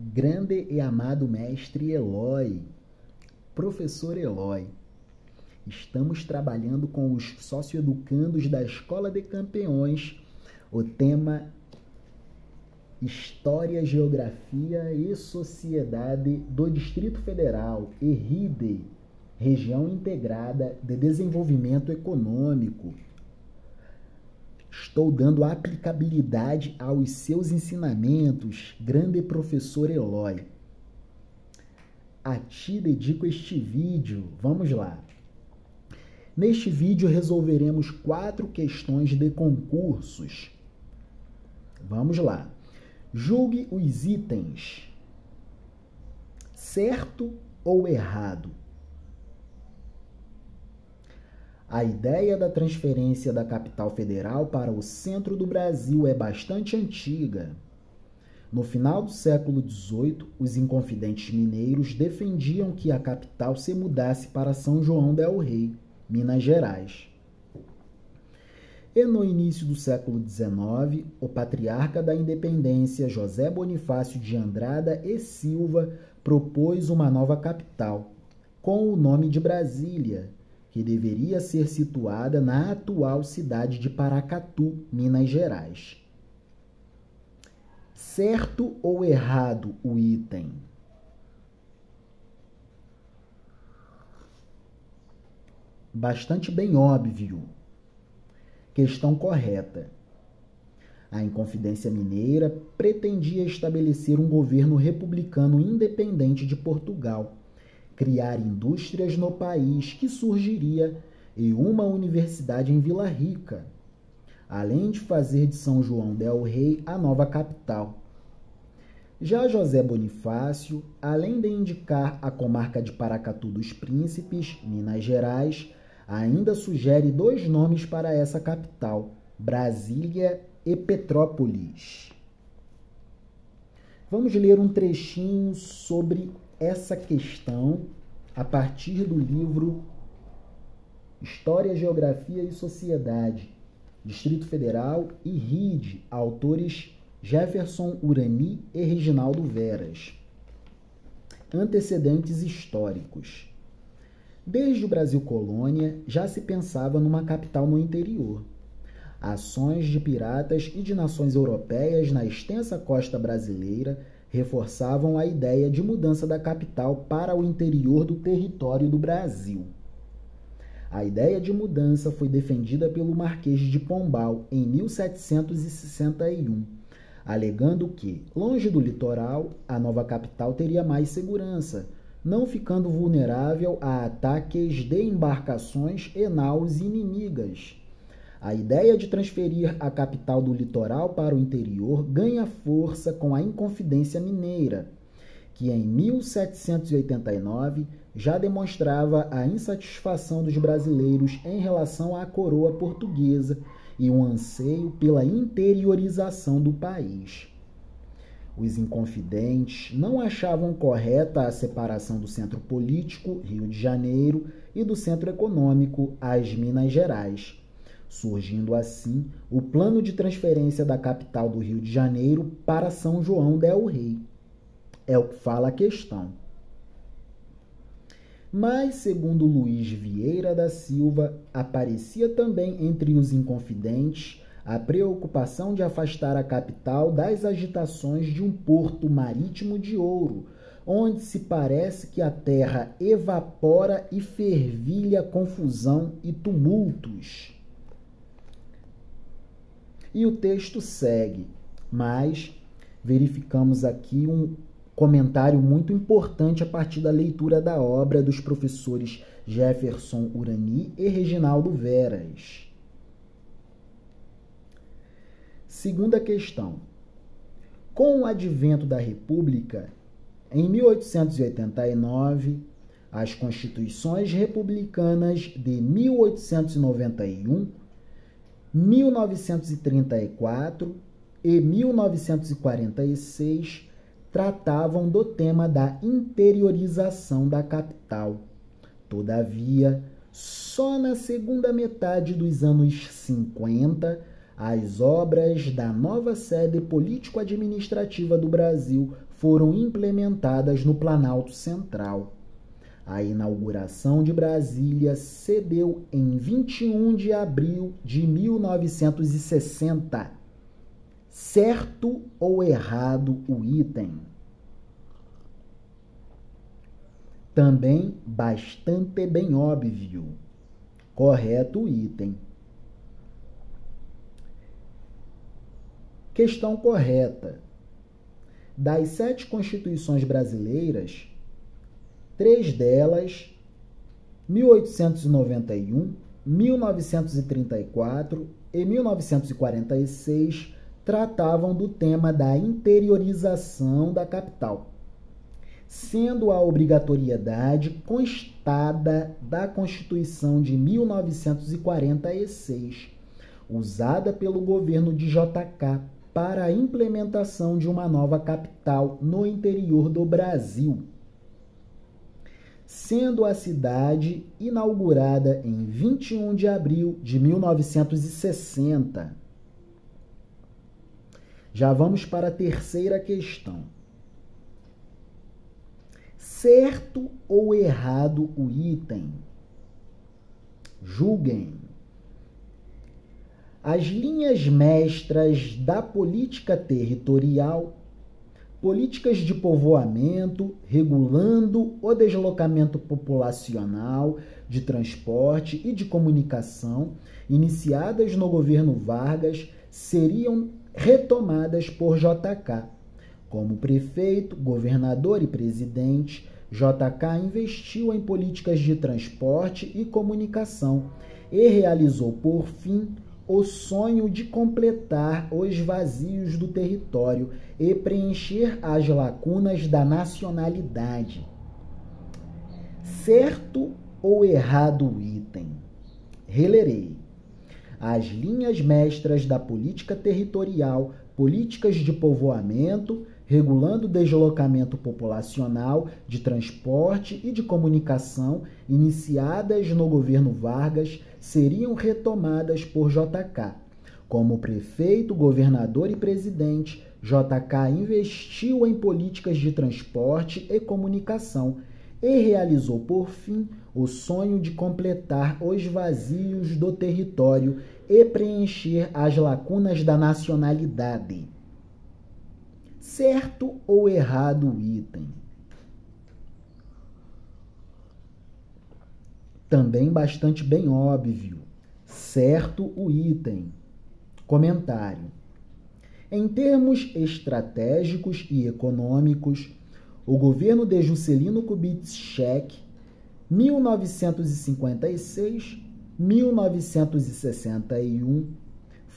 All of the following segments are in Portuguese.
Grande e amado mestre Eloy, professor Eloy, estamos trabalhando com os socioeducandos da Escola de Campeões o tema História, Geografia e Sociedade do Distrito Federal, ERIDE, Região Integrada de Desenvolvimento Econômico. Estou dando aplicabilidade aos seus ensinamentos, grande professor Eloy. A ti dedico este vídeo. Vamos lá. Neste vídeo resolveremos 4 questões de concursos. Vamos lá. Julgue os itens. Certo ou errado? A ideia da transferência da capital federal para o centro do Brasil é bastante antiga. No final do século XVIII, os inconfidentes mineiros defendiam que a capital se mudasse para São João del Rei, Minas Gerais. E no início do século XIX, o patriarca da independência, José Bonifácio de Andrada e Silva, propôs uma nova capital, com o nome de Brasília, que deveria ser situada na atual cidade de Paracatu, Minas Gerais. Certo ou errado o item? Bastante bem óbvio. Questão correta. A Inconfidência Mineira pretendia estabelecer um governo republicano independente de Portugal, criar indústrias no país que surgiria e uma universidade em Vila Rica, além de fazer de São João del Rei a nova capital. Já José Bonifácio, além de indicar a comarca de Paracatu dos Príncipes, Minas Gerais, ainda sugere 2 nomes para essa capital, Brasília e Petrópolis. Vamos ler um trechinho sobre essa questão a partir do livro História, Geografia e Sociedade, Distrito Federal e RIDE, autores Jefferson Urani e Reginaldo Veras. Antecedentes históricos. Desde o Brasil colônia, já se pensava numa capital no interior. Ações de piratas e de nações europeias na extensa costa brasileira reforçavam a ideia de mudança da capital para o interior do território do Brasil. A ideia de mudança foi defendida pelo Marquês de Pombal em 1761, alegando que, longe do litoral, a nova capital teria mais segurança, não ficando vulnerável a ataques de embarcações e naus inimigas. A ideia de transferir a capital do litoral para o interior ganha força com a Inconfidência Mineira, que em 1789 já demonstrava a insatisfação dos brasileiros em relação à coroa portuguesa e um anseio pela interiorização do país. Os inconfidentes não achavam correta a separação do centro político, Rio de Janeiro, e do centro econômico, as Minas Gerais, surgindo assim o plano de transferência da capital do Rio de Janeiro para São João del Rei. É o que fala a questão. Mas, segundo Luiz Vieira da Silva, aparecia também entre os inconfidentes a preocupação de afastar a capital das agitações de um porto marítimo de ouro, onde se parece que a terra evapora e fervilha confusão e tumultos. E o texto segue, mas verificamos aqui um comentário muito importante a partir da leitura da obra dos professores Jefferson Urani e Reginaldo Veras. Segunda questão. Com o advento da República, em 1889, as Constituições Republicanas de 1891, 1934 e 1946 tratavam do tema da interiorização da capital. Todavia, só na segunda metade dos anos 50, as obras da nova sede político-administrativa do Brasil foram implementadas no Planalto Central. A inauguração de Brasília se deu em 21 de abril de 1960. Certo ou errado o item? Também bastante bem óbvio. Correto o item. Questão correta. Das 7 constituições brasileiras, 3 delas, 1891, 1934 e 1946, tratavam do tema da interiorização da capital, sendo a obrigatoriedade constada da Constituição de 1946, usada pelo governo de JK para a implementação de uma nova capital no interior do Brasil, sendo a cidade inaugurada em 21 de abril de 1960. Já vamos para a terceira questão. Certo ou errado o item? Julguem. As linhas mestras da política territorial, políticas de povoamento, regulando o deslocamento populacional, de transporte e de comunicação, iniciadas no governo Vargas, seriam retomadas por JK. Como prefeito, governador e presidente, JK investiu em políticas de transporte e comunicação e realizou, por fim, o sonho de completar os vazios do território e preencher as lacunas da nacionalidade. Certo ou errado o item? Relerei. As linhas mestras da política territorial, políticas de povoamento, regulando o deslocamento populacional, de transporte e de comunicação, iniciadas no governo Vargas, seriam retomadas por JK. Como prefeito, governador e presidente, JK investiu em políticas de transporte e comunicação e realizou, por fim, o sonho de completar os vazios do território e preencher as lacunas da nacionalidade. Certo ou errado o item? Também bastante bem óbvio. Certo o item. Comentário. Em termos estratégicos e econômicos, o governo de Juscelino Kubitschek, 1956-1961,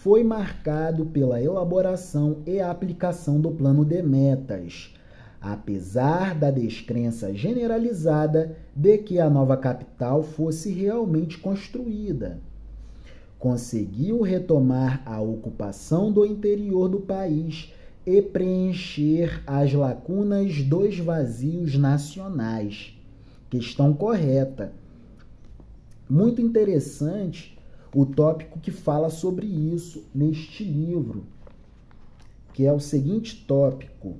foi marcado pela elaboração e aplicação do Plano de Metas, apesar da descrença generalizada de que a nova capital fosse realmente construída. Conseguiu retomar a ocupação do interior do país e preencher as lacunas dos vazios nacionais. Questão correta. Muito interessante o tópico que fala sobre isso neste livro, que é o seguinte tópico: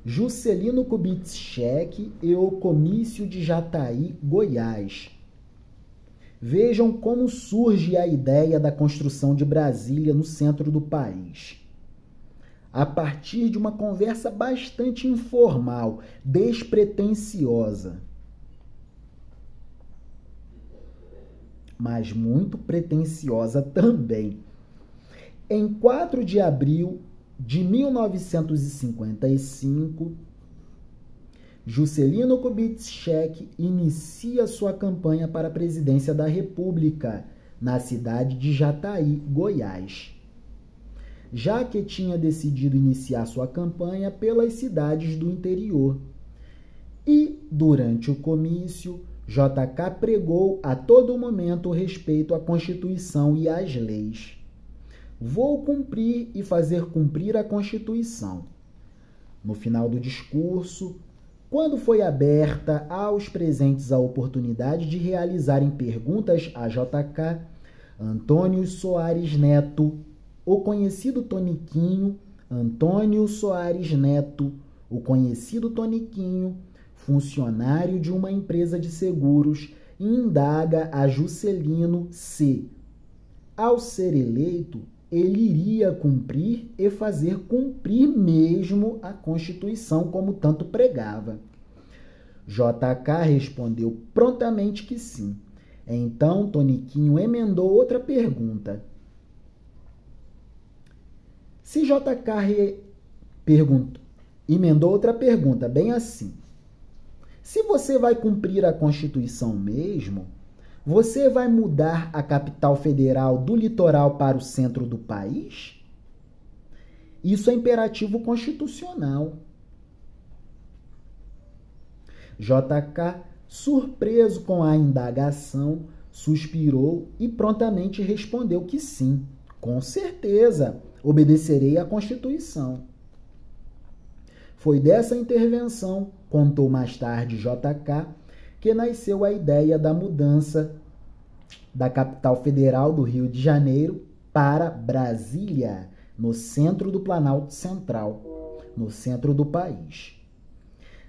Juscelino Kubitschek e o Comício de Jataí, Goiás. Vejam como surge a ideia da construção de Brasília no centro do país. A partir de uma conversa bastante informal, despretensiosa, mas muito pretensiosa também. Em 4 de abril de 1955, Juscelino Kubitschek inicia sua campanha para a presidência da República na cidade de Jataí, Goiás, já que tinha decidido iniciar sua campanha pelas cidades do interior. E, durante o comício, JK pregou a todo momento o respeito à Constituição e às leis. Vou cumprir e fazer cumprir a Constituição. No final do discurso, quando foi aberta aos presentes a oportunidade de realizarem perguntas a JK, Antônio Soares Neto o conhecido Toniquinho, Antônio Soares Neto, o conhecido Toniquinho, funcionário de uma empresa de seguros, indaga a Juscelino se, ao ser eleito, ele iria cumprir e fazer cumprir mesmo a Constituição como tanto pregava. JK respondeu prontamente que sim. Então, Toniquinho emendou outra pergunta. Se JK emendou outra pergunta, bem assim. Se você vai cumprir a Constituição mesmo, você vai mudar a capital federal do litoral para o centro do país? Isso é imperativo constitucional. JK, surpreso com a indagação, suspirou e prontamente respondeu que sim, com certeza, obedecerei à Constituição. Foi dessa intervenção, contou mais tarde JK, que nasceu a ideia da mudança da capital federal do Rio de Janeiro para Brasília, no centro do Planalto Central, no centro do país.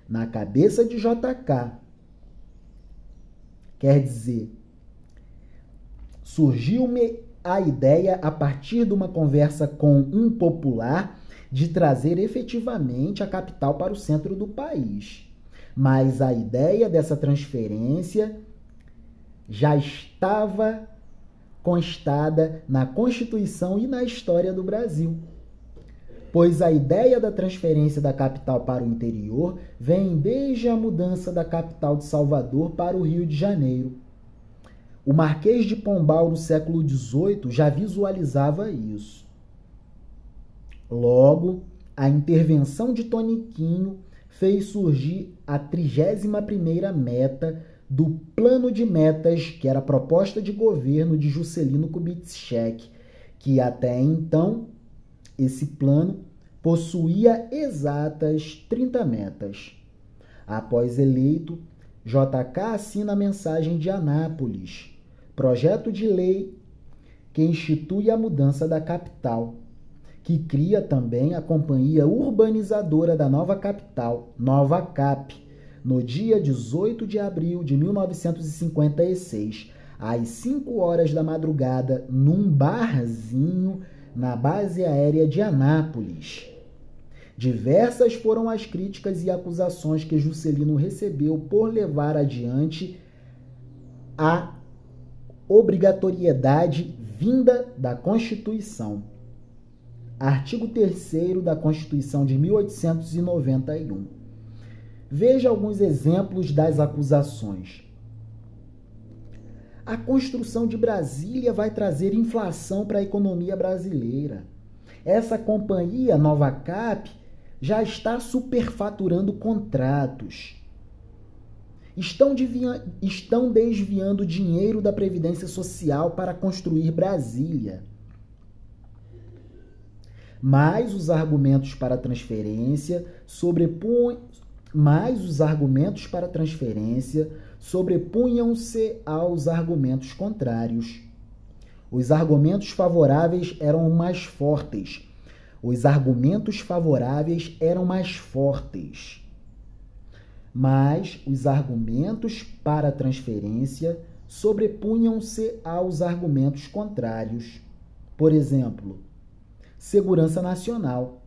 Na cabeça de JK, quer dizer, surgiu-me a ideia, a partir de uma conversa com um popular, de trazer efetivamente a capital para o centro do país. Mas a ideia dessa transferência já estava constada na Constituição e na história do Brasil. Pois a ideia da transferência da capital para o interior vem desde a mudança da capital de Salvador para o Rio de Janeiro. O Marquês de Pombal, no século XVIII, já visualizava isso. Logo, a intervenção de Toniquinho fez surgir a 31ª meta do Plano de Metas, que era a proposta de governo de Juscelino Kubitschek, que até então, esse plano possuía exatas 30 metas. Após eleito, JK assina a mensagem de Anápolis, projeto de lei que institui a mudança da capital, que cria também a Companhia Urbanizadora da Nova Capital, Nova Cap, no dia 18 de abril de 1956, às 5 horas da madrugada, num barzinho na base aérea de Anápolis. Diversas foram as críticas e acusações que Juscelino recebeu por levar adiante a obrigatoriedade vinda da Constituição. Artigo 3º da Constituição de 1891. Veja alguns exemplos das acusações. A construção de Brasília vai trazer inflação para a economia brasileira. Essa companhia, Nova Cap, já está superfaturando contratos. Estão desviando dinheiro da Previdência Social para construir Brasília. Mas os argumentos para transferência sobrepunham-se aos argumentos contrários. Os argumentos favoráveis eram mais fortes. Mas os argumentos para a transferência sobrepunham-se aos argumentos contrários. Por exemplo, segurança nacional.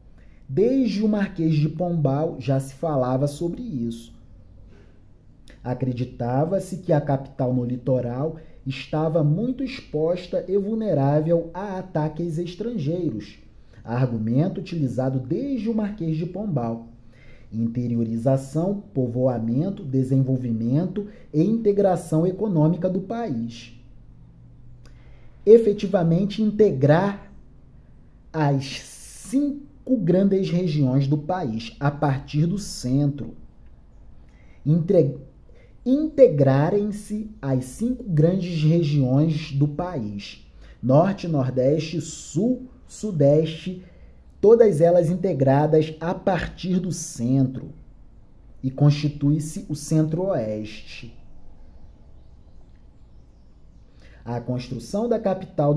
Desde o Marquês de Pombal já se falava sobre isso. Acreditava-se que a capital no litoral estava muito exposta e vulnerável a ataques estrangeiros, argumento utilizado desde o Marquês de Pombal. Interiorização, povoamento, desenvolvimento e integração econômica do país. Efetivamente integrar as 5 grandes regiões do país a partir do centro. Integrarem-se as 5 grandes regiões do país: Norte, Nordeste, Sul, Sudeste, todas elas integradas a partir do centro, e constitui-se o Centro-Oeste. A construção da capital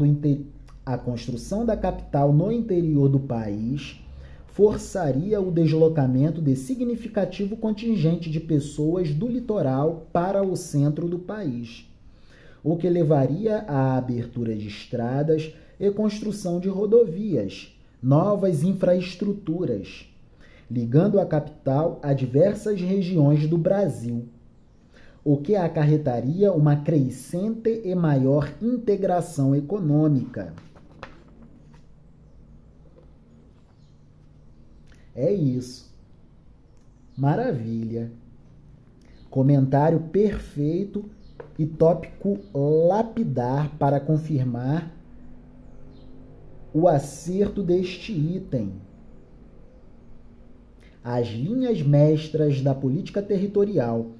A construção da capital no interior do país forçaria o deslocamento de significativo contingente de pessoas do litoral para o centro do país, o que levaria à abertura de estradas e construção de rodovias, novas infraestruturas, ligando a capital a diversas regiões do Brasil, o que acarretaria uma crescente e maior integração econômica. É isso. Maravilha. Comentário perfeito e tópico lapidar para confirmar o acerto deste item. As linhas mestras da política territorial,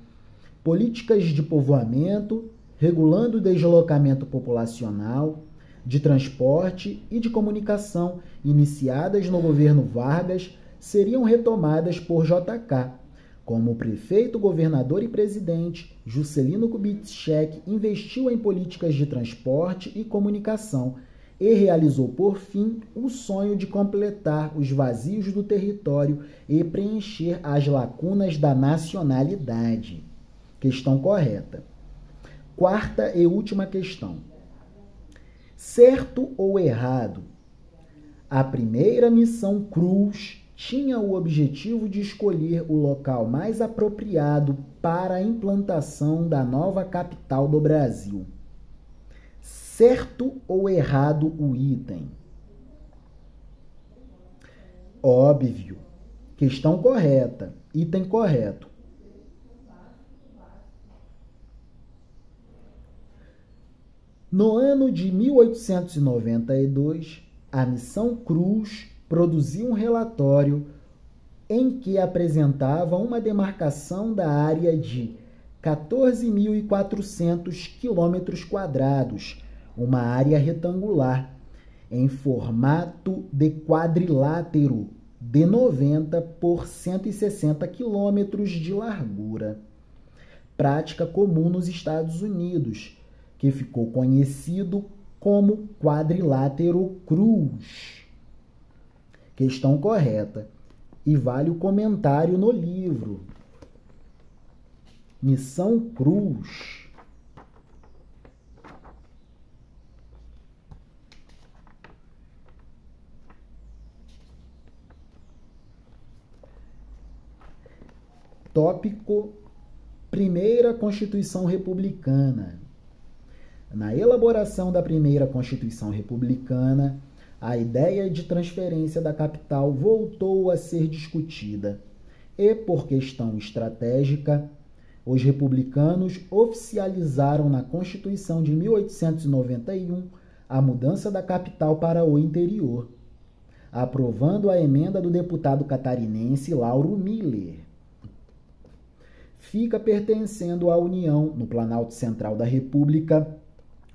políticas de povoamento, regulando o deslocamento populacional, de transporte e de comunicação, iniciadas no governo Vargas, seriam retomadas por JK. Como prefeito, governador e presidente, Juscelino Kubitschek investiu em políticas de transporte e comunicação e realizou, por fim, o sonho de completar os vazios do território e preencher as lacunas da nacionalidade. Questão correta. Quarta e última questão. Certo ou errado? A primeira missão Cruz tinha o objetivo de escolher o local mais apropriado para a implantação da nova capital do Brasil. Certo ou errado o item? Óbvio. Questão correta. Item correto. No ano de 1892, a Missão Cruz produziu um relatório em que apresentava uma demarcação da área de 14.400 km², uma área retangular, em formato de quadrilátero de 90 por 160 km de largura. Prática comum nos Estados Unidos, que ficou conhecido como quadrilátero Cruz. Questão correta. E vale o comentário no livro. Missão Cruz. Tópico: Primeira Constituição Republicana. Na elaboração da primeira Constituição Republicana, a ideia de transferência da capital voltou a ser discutida e, por questão estratégica, os republicanos oficializaram na Constituição de 1891 a mudança da capital para o interior, aprovando a emenda do deputado catarinense Lauro Miller. Fica pertencendo à União, no Planalto Central da República,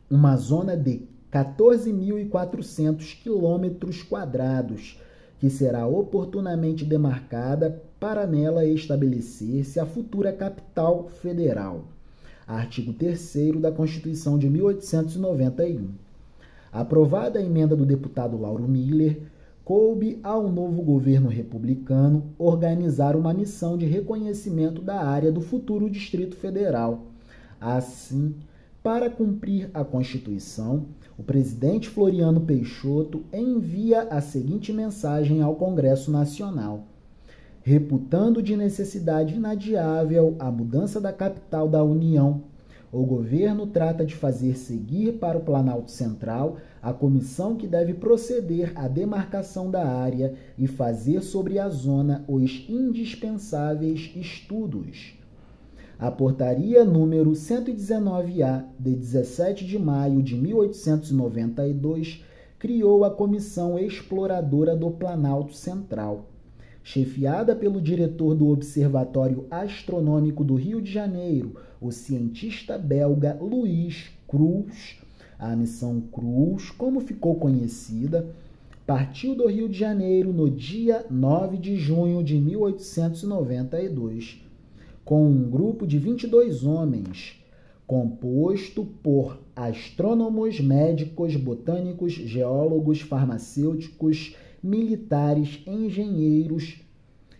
uma zona de 14.400 km², que será oportunamente demarcada para nela estabelecer-se a futura capital federal. Artigo 3º da Constituição de 1891. Aprovada a emenda do deputado Lauro Miller, coube ao novo governo republicano organizar uma missão de reconhecimento da área do futuro Distrito Federal. Assim, para cumprir a Constituição, o presidente Floriano Peixoto envia a seguinte mensagem ao Congresso Nacional: reputando de necessidade inadiável a mudança da capital da União, o governo trata de fazer seguir para o Planalto Central a comissão que deve proceder à demarcação da área e fazer sobre a zona os indispensáveis estudos. A portaria número 119-A, de 17 de maio de 1892, criou a Comissão Exploradora do Planalto Central. Chefiada pelo diretor do Observatório Astronômico do Rio de Janeiro, o cientista belga Louis Cruz, a Missão Cruz, como ficou conhecida, partiu do Rio de Janeiro no dia 9 de junho de 1892. Com um grupo de 22 homens, composto por astrônomos, médicos, botânicos, geólogos, farmacêuticos, militares, engenheiros,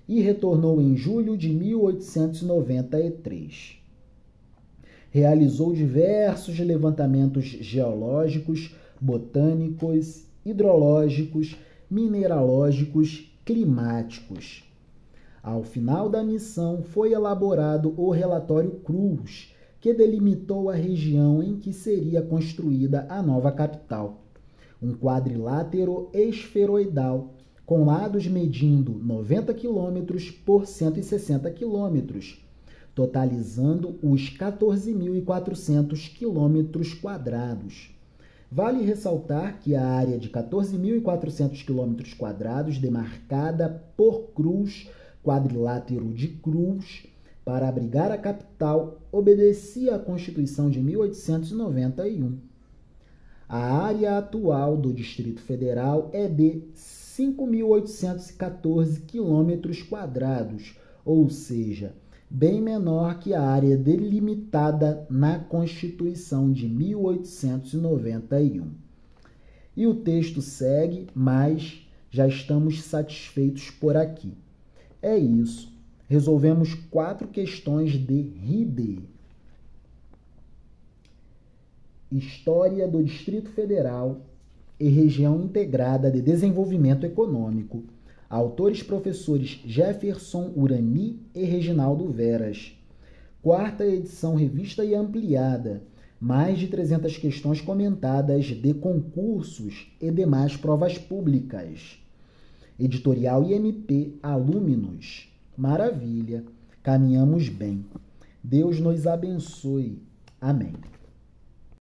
e retornou em julho de 1893. Realizou diversos levantamentos geológicos, botânicos, hidrológicos, mineralógicos, climáticos. Ao final da missão, foi elaborado o relatório Cruz, que delimitou a região em que seria construída a nova capital. Um quadrilátero esferoidal, com lados medindo 90 km por 160 km, totalizando os 14.400 km². Vale ressaltar que a área de 14.400 km², demarcada por cruz, quadrilátero de Cruz, para abrigar a capital, obedecia à Constituição de 1891. A área atual do Distrito Federal é de 5.814 km², ou seja, bem menor que a área delimitada na Constituição de 1891. E o texto segue, mas já estamos satisfeitos por aqui. É isso. Resolvemos 4 questões de RIDE. História do Distrito Federal e Região Integrada de Desenvolvimento Econômico. Autores professores Jefferson Urani e Reginaldo Veras. 4ª edição revista e ampliada. Mais de 300 questões comentadas de concursos e demais provas públicas. Editorial IMP Alumnos. Maravilha. Caminhamos bem. Deus nos abençoe. Amém.